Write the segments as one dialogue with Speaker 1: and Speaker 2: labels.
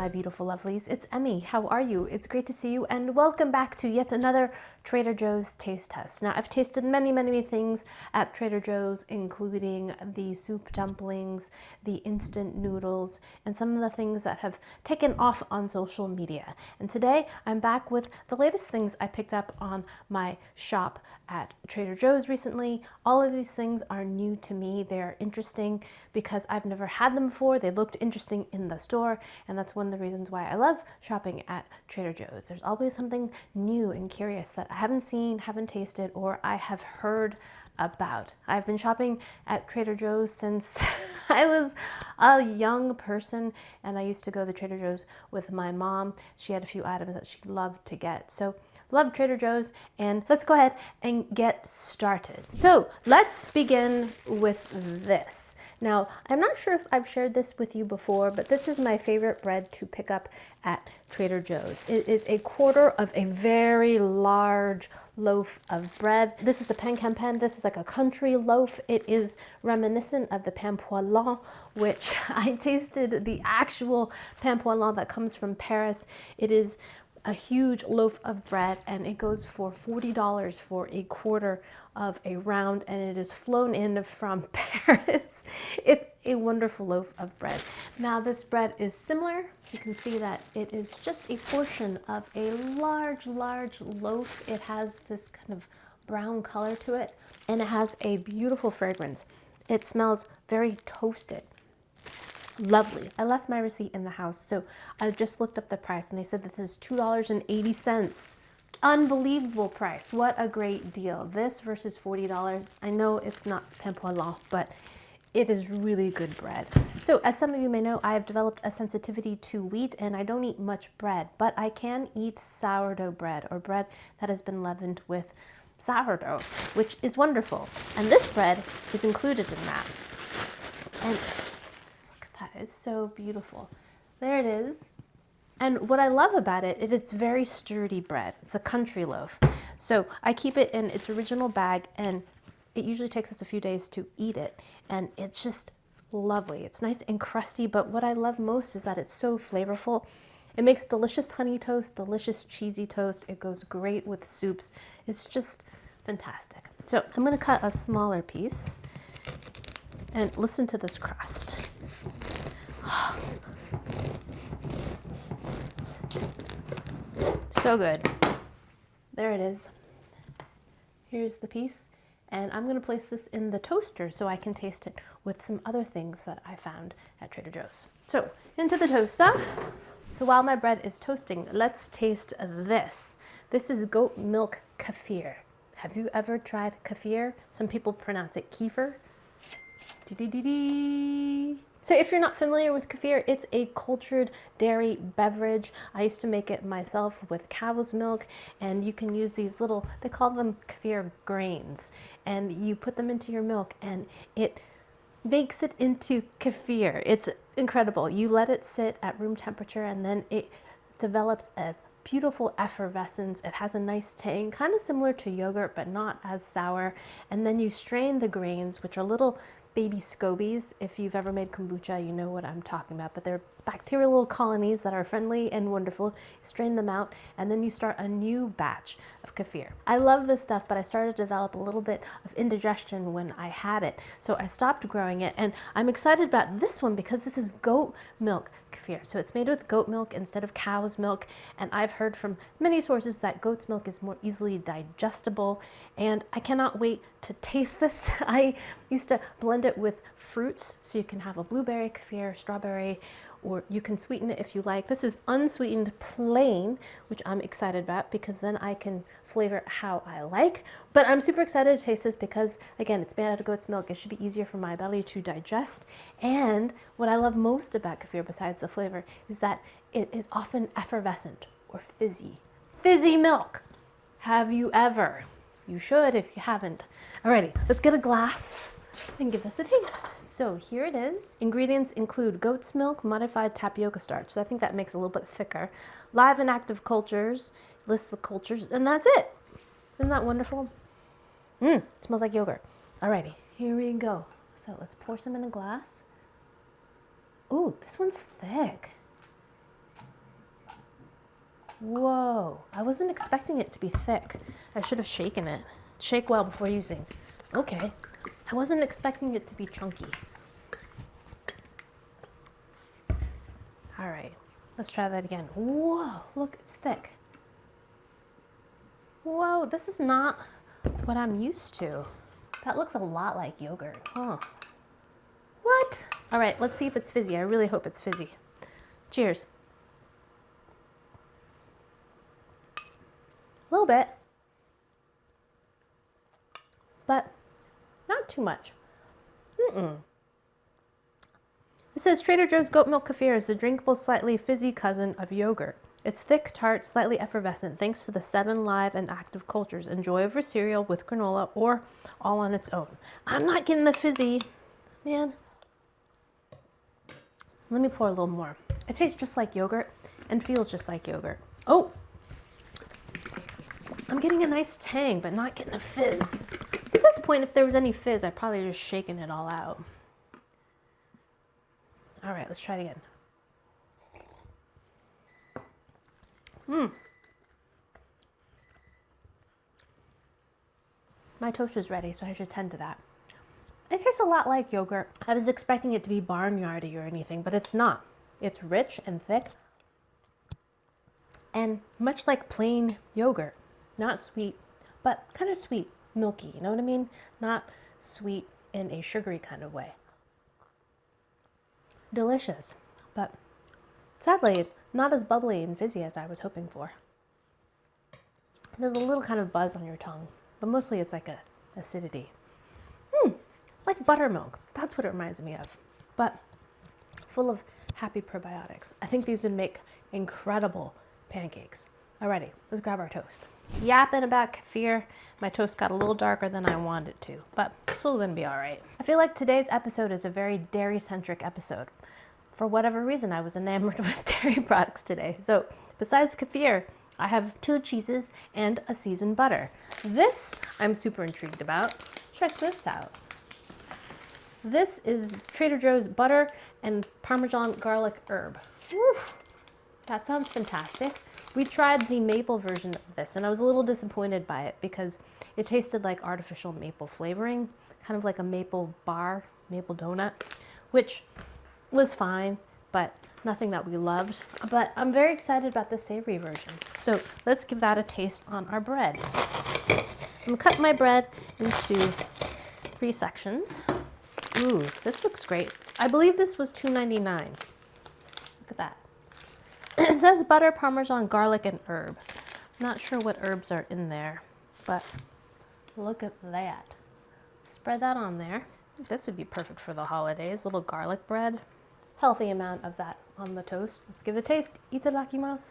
Speaker 1: my beautiful lovelies. It's Emmy. How are you? It's great to see you, and welcome back to yet another Trader Joe's taste test. Now, I've tasted many things at Trader Joe's, including the soup dumplings, the instant noodles, and some of the things that have taken off on social media. And today, I'm back with the latest things I picked up on my shop at Trader Joe's recently. All of these things are new to me. They're interesting because I've never had them before. They looked interesting in the store, and that's one of the reasons why I love shopping at Trader Joe's. There's always something new and curious that I haven't seen, haven't tasted, or I have heard about. I've been shopping at Trader Joe's since I was a young person, and I used to go to Trader Joe's with my mom. She had a few items that she loved to get. So love Trader Joe's, and let's go ahead and get started. So let's begin with this. Now, I'm not sure if I've shared this with you before, but this is my favorite bread to pick up at Trader Joe's. It is a quarter of a very large loaf of bread. This is the pain Campagne. This is like a country loaf. It is reminiscent of the pain poêlon, which I tasted the actual pain poêlon that comes from Paris. It is a huge loaf of bread, and it goes for $40 for a quarter of a round, and it is flown in from Paris. It's a wonderful loaf of bread. Now, this bread is similar. You can see that it is just a portion of a large loaf. It has this kind of brown color to it, and it has a beautiful fragrance. It smells very toasted. Lovely. I left my receipt in the house, so I just looked up the price, and they said that this is $2.80. Unbelievable price. What a great deal. This versus $40. I know it's not pain poêlon, but it is really good bread. So as some of you may know, I have developed a sensitivity to wheat, and I don't eat much bread, but I can eat sourdough bread, or bread that has been leavened with sourdough, which is wonderful. And this bread is included in that. And that is so beautiful. There it is. And what I love about it, it's very sturdy bread. It's a country loaf. So I keep it in its original bag, and it usually takes us a few days to eat it. And it's just lovely. It's nice and crusty, but what I love most is that it's so flavorful. It makes delicious honey toast, delicious cheesy toast. It goes great with soups. It's just fantastic. So I'm gonna cut a smaller piece, and listen to this crust. So good. There it is. Here's the piece, and I'm going to place this in the toaster so I can taste it with some other things that I found at Trader Joe's. So into the toaster. So while my bread is toasting, let's taste this. This is goat milk kefir. Have you ever tried kefir? Some people pronounce it kefir. So if you're not familiar with kefir, it's a cultured dairy beverage. I used to make it myself with cow's milk, and you can use these little, they call them kefir grains, and you put them into your milk, and it makes it into kefir. It's incredible. You let it sit at room temperature, and then it develops a beautiful effervescence. It has a nice tang, kind of similar to yogurt, but not as sour. And then you strain the grains, which are little baby scobies. If you've ever made kombucha, you know what I'm talking about, but they're bacterial little colonies that are friendly and wonderful. You strain them out, and then you start a new batch of kefir. I love this stuff, but I started to develop a little bit of indigestion when I had it, so I stopped growing it, and I'm excited about this one because this is goat milk kefir. So it's made with goat milk instead of cow's milk, and I've heard from many sources that goat's milk is more easily digestible, and I cannot wait to taste this. I used to blend it with fruits, so you can have a blueberry kefir, strawberry, or you can sweeten it if you like. This is unsweetened plain, which I'm excited about because then I can flavor it how I like. But I'm super excited to taste this because, again, it's made out of goat's milk. It should be easier for my belly to digest. And what I love most about kefir, besides the flavor, is that it is often effervescent or fizzy. Fizzy milk! Have you ever? You should if you haven't. Alrighty, let's get a glass and give this a taste. So here it is. Ingredients include goat's milk, modified tapioca starch, so I think that makes it a little bit thicker. Live and active cultures, lists the cultures, and that's it. Isn't that wonderful? Smells like yogurt. Alrighty, here we go. So let's pour some in a glass. Ooh, this one's thick. Whoa, I wasn't expecting it to be thick. I should have shaken it. Shake well before using. Okay, I wasn't expecting it to be chunky. All right, let's try that again. Whoa, look, it's thick. Whoa, this is not what I'm used to. That looks a lot like yogurt. Huh. What? All right, let's see if it's fizzy. I really hope it's fizzy. Cheers. A little bit, but not too much. It says Trader Joe's Goat Milk Kefir is the drinkable, slightly fizzy cousin of yogurt. It's thick, tart, slightly effervescent thanks to the 7 live and active cultures. Enjoy over cereal with granola or all on its own. I'm not getting the fizzy, man. Let me pour a little more. It tastes just like yogurt and feels just like yogurt. Oh, I'm getting a nice tang, but not getting a fizz. At this point, if there was any fizz, I'd probably just shaken it all out. All right, let's try it again. My toast is ready, so I should tend to that. It tastes a lot like yogurt. I was expecting it to be barnyardy or anything, but it's not. It's rich and thick and much like plain yogurt. Not sweet, but kind of sweet, milky, you know what I mean? Not sweet in a sugary kind of way. Delicious, but sadly, not as bubbly and fizzy as I was hoping for. There's a little kind of buzz on your tongue, but mostly it's like a acidity. Like buttermilk, that's what it reminds me of, but full of happy probiotics. I think these would make incredible pancakes. Alrighty, let's grab our toast. Yapping about kefir. My toast got a little darker than I wanted it to, but still gonna be all right. I feel like today's episode is a very dairy-centric episode. For whatever reason, I was enamored with dairy products today. So besides kefir, I have 2 cheeses and a seasoned butter. This I'm super intrigued about. Check this out. This is Trader Joe's butter and Parmesan garlic herb. Woo, that sounds fantastic. We tried the maple version of this and I was a little disappointed by it because it tasted like artificial maple flavoring, kind of like a maple bar, maple donut, which was fine, but nothing that we loved. But I'm very excited about the savory version. So let's give that a taste on our bread. I'm gonna cut my bread into 3 sections. Ooh, this looks great. I believe this was $2.99. Look at that. It says butter, Parmesan, garlic, and herb. Not sure what herbs are in there, but look at that. Spread that on there. This would be perfect for the holidays. Little garlic bread. Healthy amount of that on the toast. Let's give it a taste. Itadakimasu.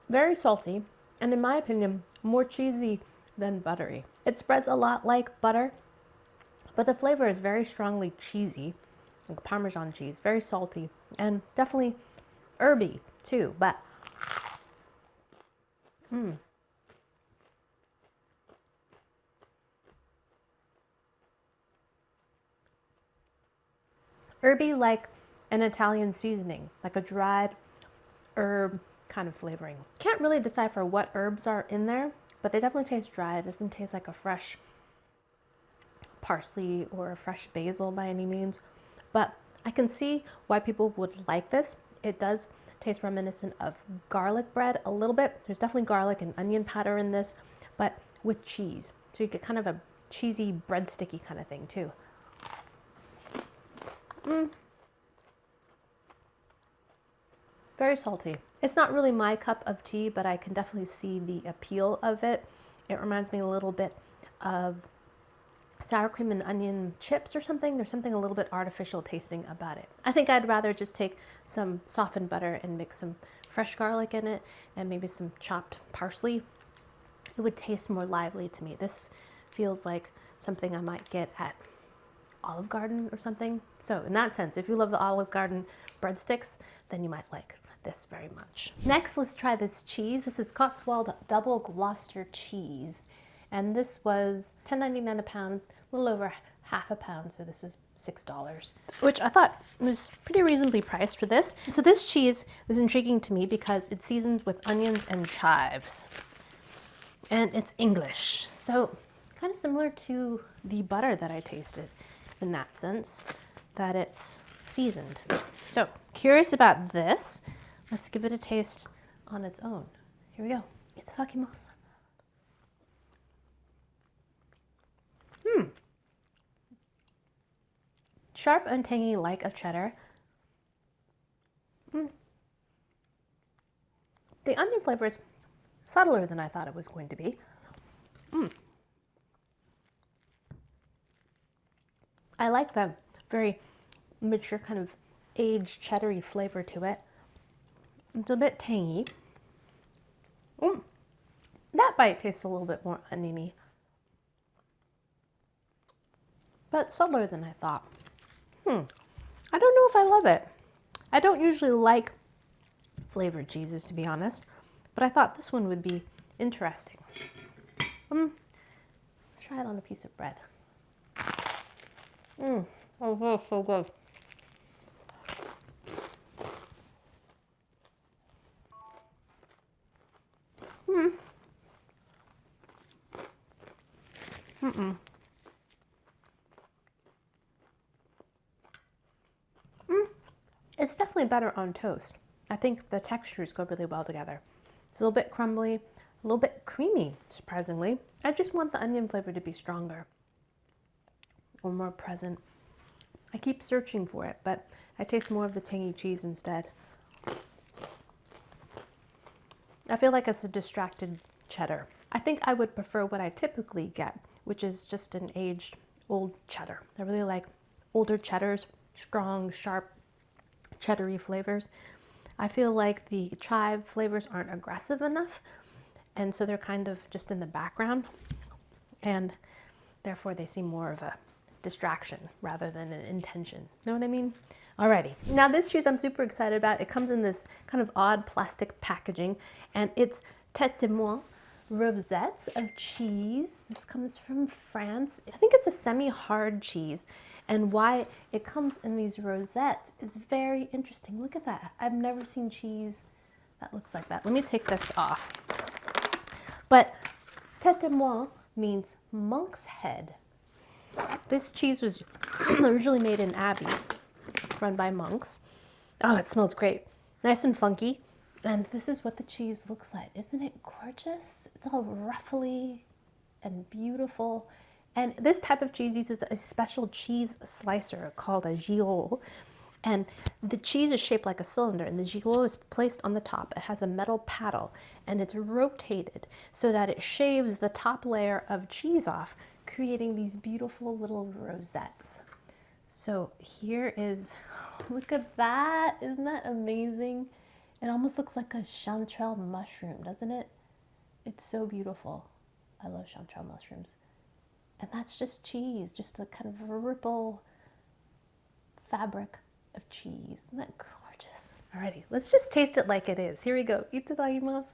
Speaker 1: Very salty, and in my opinion, more cheesy than buttery. It spreads a lot like butter, but the flavor is very strongly cheesy, like Parmesan cheese, very salty, and definitely herby too, but herby like an Italian seasoning, like a dried herb kind of flavoring. Can't really decipher what herbs are in there, but they definitely taste dry. It doesn't taste like a fresh parsley or a fresh basil by any means, but I can see why people would like this. It does taste reminiscent of garlic bread a little bit. There's definitely garlic and onion powder in this, but with cheese. So you get kind of a cheesy breadsticky kind of thing too. Very salty. It's not really my cup of tea, but I can definitely see the appeal of it. It reminds me a little bit of sour cream and onion chips or something. There's something a little bit artificial tasting about it. I think I'd rather just take some softened butter and mix some fresh garlic in it and maybe some chopped parsley. It would taste more lively to me. This feels like something I might get at Olive Garden or something. So in that sense, if you love the Olive Garden breadsticks, then you might like this very much. Next, let's try this cheese. This is Cotswald Double Gloucester cheese. And this was $10.99 a pound, a little over half a pound, so this is $6, which I thought was pretty reasonably priced for this. So this cheese was intriguing to me because it's seasoned with onions and chives. And it's English, so kind of similar to the butter that I tasted in that sense, that it's seasoned. So curious about this. Let's give it a taste on its own. Here we go. Itadakimasu. Sharp and tangy like a cheddar. The onion flavor is subtler than I thought it was going to be. I like the very mature kind of aged cheddar-y flavor to it. It's a bit tangy. That bite tastes a little bit more oniony, but subtler than I thought. I don't know if I love it. I don't usually like flavored cheeses, to be honest, but I thought this one would be interesting. Let's try it on a piece of bread. Oh, so good. It's definitely better on toast. I think the textures go really well together. It's a little bit crumbly, a little bit creamy, surprisingly. I just want the onion flavor to be stronger or more present. I keep searching for it, but I taste more of the tangy cheese instead. I feel like it's a distracted cheddar. I think I would prefer what I typically get, which is just an aged old cheddar. I really like older cheddars, strong, sharp, cheddar-y flavors. I feel like the chive flavors aren't aggressive enough, and so they're kind of just in the background, and therefore they seem more of a distraction rather than an intention. Know what I mean? Alrighty. Now this cheese I'm super excited about. It comes in this kind of odd plastic packaging, and it's Tete rosettes of cheese. This comes from France. I think it's a semi-hard cheese, and why it comes in these rosettes is very interesting. Look at that. I've never seen cheese that looks like that. Let me take this off. But Tete means monk's head. This cheese was originally made in abbeys run by monks. Oh, it smells great. Nice and funky. And this is what the cheese looks like. Isn't it gorgeous? It's all ruffly and beautiful. And this type of cheese uses a special cheese slicer called a gigot. And the cheese is shaped like a cylinder, and the gigot is placed on the top. It has a metal paddle, and it's rotated so that it shaves the top layer of cheese off, creating these beautiful little rosettes. So here is, look at that. Isn't that amazing? It almost looks like a chanterelle mushroom, doesn't it? It's so beautiful. I love chanterelle mushrooms. And that's just cheese, just a kind of a ripple fabric of cheese. Isn't that gorgeous? Alrighty, let's just taste it like it is. Here we go. Itadakimasu.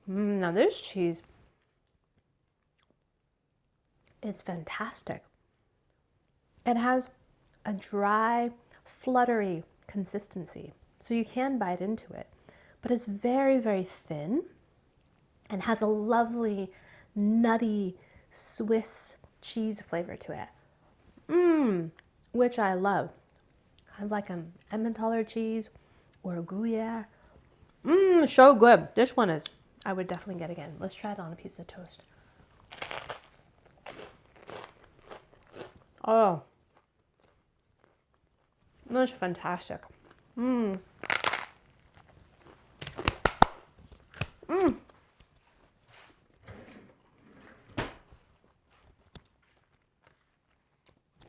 Speaker 1: Now this cheese is fantastic. It has a dry, fluttery consistency, so you can bite into it, but it's very, very thin and has a lovely, nutty Swiss cheese flavor to it, which I love. Kind of like an Emmentaler cheese or a Gruyere. So good. This one is, I would definitely get again. Let's try it on a piece of toast. Oh, that's fantastic.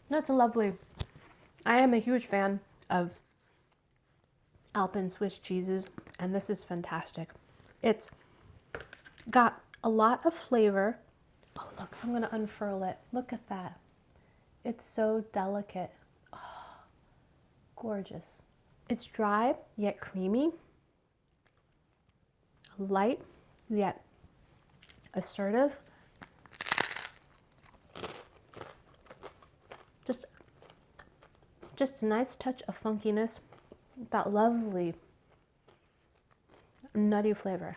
Speaker 1: That's lovely. I am a huge fan of Alpen Swiss cheeses, and this is fantastic. It's Got a lot of flavor. Oh, look, I'm gonna unfurl it. Look at that. It's so delicate. Oh, gorgeous. It's dry yet creamy, light yet assertive. Just a nice touch of funkiness, that lovely nutty flavor.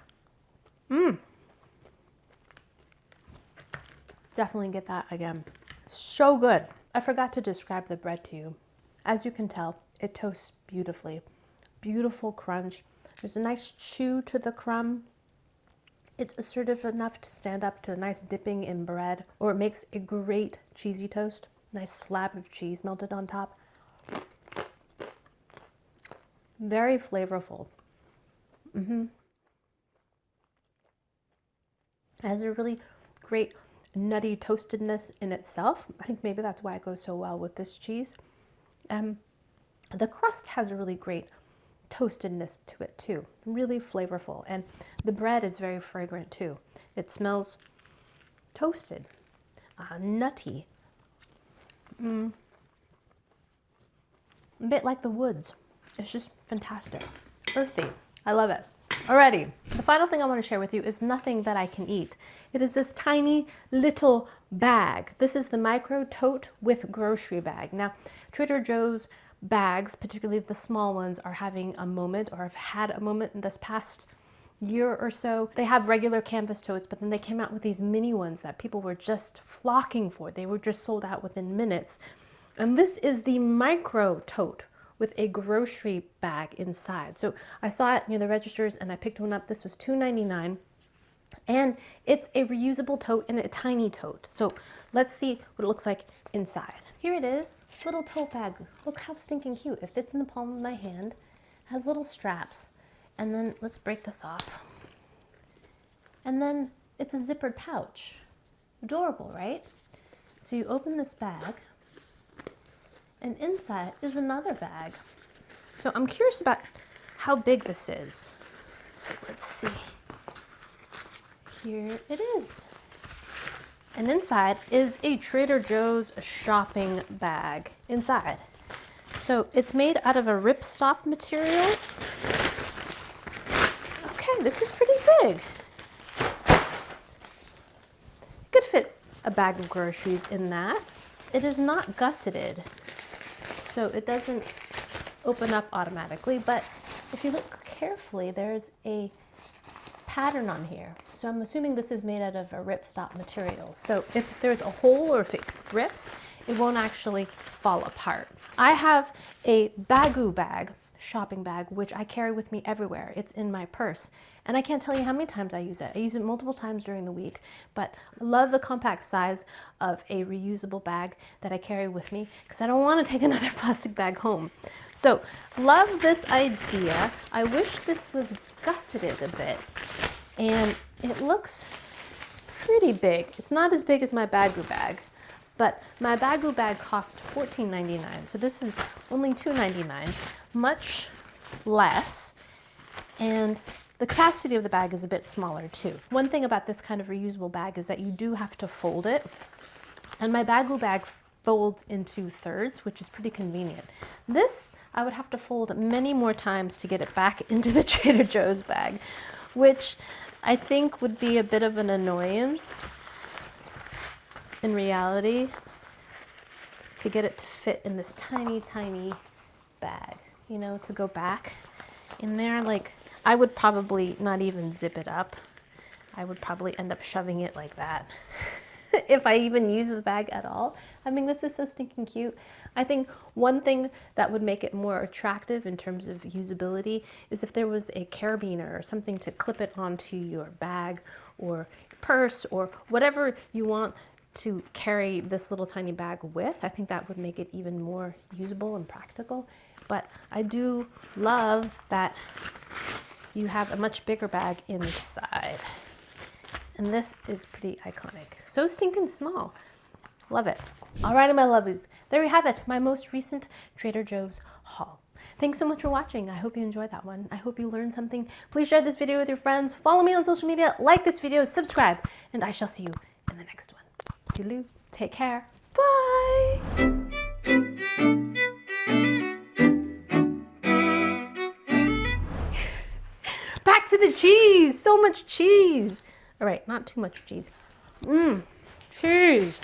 Speaker 1: Definitely get that again. So good. I forgot to describe the bread to you. As you can tell, it toasts beautifully. Beautiful crunch. There's a nice chew to the crumb. It's assertive enough to stand up to a nice dipping in bread, or it makes a great cheesy toast. Nice slab of cheese melted on top. Very flavorful. It has a really great nutty toastedness in itself. I think maybe that's why it goes so well with this cheese. The crust has a really great toastedness to it too. Really flavorful. And the bread is very fragrant too. It smells toasted, nutty. A bit like the woods. It's just fantastic. Earthy. I love it. Alrighty, the final thing I want to share with you is nothing that I can eat. It is this tiny little bag. This is the micro tote with grocery bag. Now, Trader Joe's bags, particularly the small ones, are having a moment, or have had a moment in this past year or so. They have regular canvas totes, but then they came out with these mini ones that people were just flocking for. They were just sold out within minutes. And this is the micro tote with a grocery bag inside. So I saw it near the registers and I picked one up. This was $2.99. And it's a reusable tote and a tiny tote. So let's see what it looks like inside. Here it is, little tote bag. Look how stinking cute. It fits in the palm of my hand, has little straps. And then let's break this off. And then it's a zippered pouch. Adorable, right? So you open this bag, and inside is another bag. So I'm curious about how big this is. So let's see. Here it is. And inside is a Trader Joe's shopping bag inside. So it's made out of a ripstop material. Okay, this is pretty big. It could fit a bag of groceries in that. It is not gusseted, so it doesn't open up automatically, but if you look carefully, there's a pattern on here. So I'm assuming this is made out of a ripstop material. So if there's a hole or if it rips, it won't actually fall apart. I have a bagoo bag, shopping bag, which I carry with me everywhere. It's in my purse. And I can't tell you how many times I use it. I use it multiple times during the week, but I love the compact size of a reusable bag that I carry with me because I don't want to take another plastic bag home. So love this idea. I wish this was gusseted a bit, and it looks pretty big. It's not as big as my bagoo bag, but my bagoo bag cost $14.99. So this is only $2.99, much less. And the capacity of the bag is a bit smaller too. One thing about this kind of reusable bag is that you do have to fold it. And my bagoo bag folds into thirds, which is pretty convenient. This, I would have to fold many more times to get it back into the Trader Joe's bag, which I think would be a bit of an annoyance in reality, to get it to fit in this tiny, tiny bag, you know, to go back in there. Like, I would probably not even zip it up. I would probably end up shoving it like that if I even use the bag at all. I mean, this is so stinking cute. I think one thing that would make it more attractive in terms of usability is if there was a carabiner or something to clip it onto your bag or purse or whatever you want to carry this little tiny bag with. I think that would make it even more usable and practical. But I do love that you have a much bigger bag inside. And this is pretty iconic. So stinking small. Love it. All right, my lovies, there we have it, my most recent Trader Joe's haul. Thanks so much for watching. I hope you enjoyed that one. I hope you learned something. Please share this video with your friends. Follow me on social media, like this video, subscribe, and I shall see you in the next one. Toodaloo. Take care. Bye. Back to the cheese. So much cheese. All right, not too much cheese. Cheese.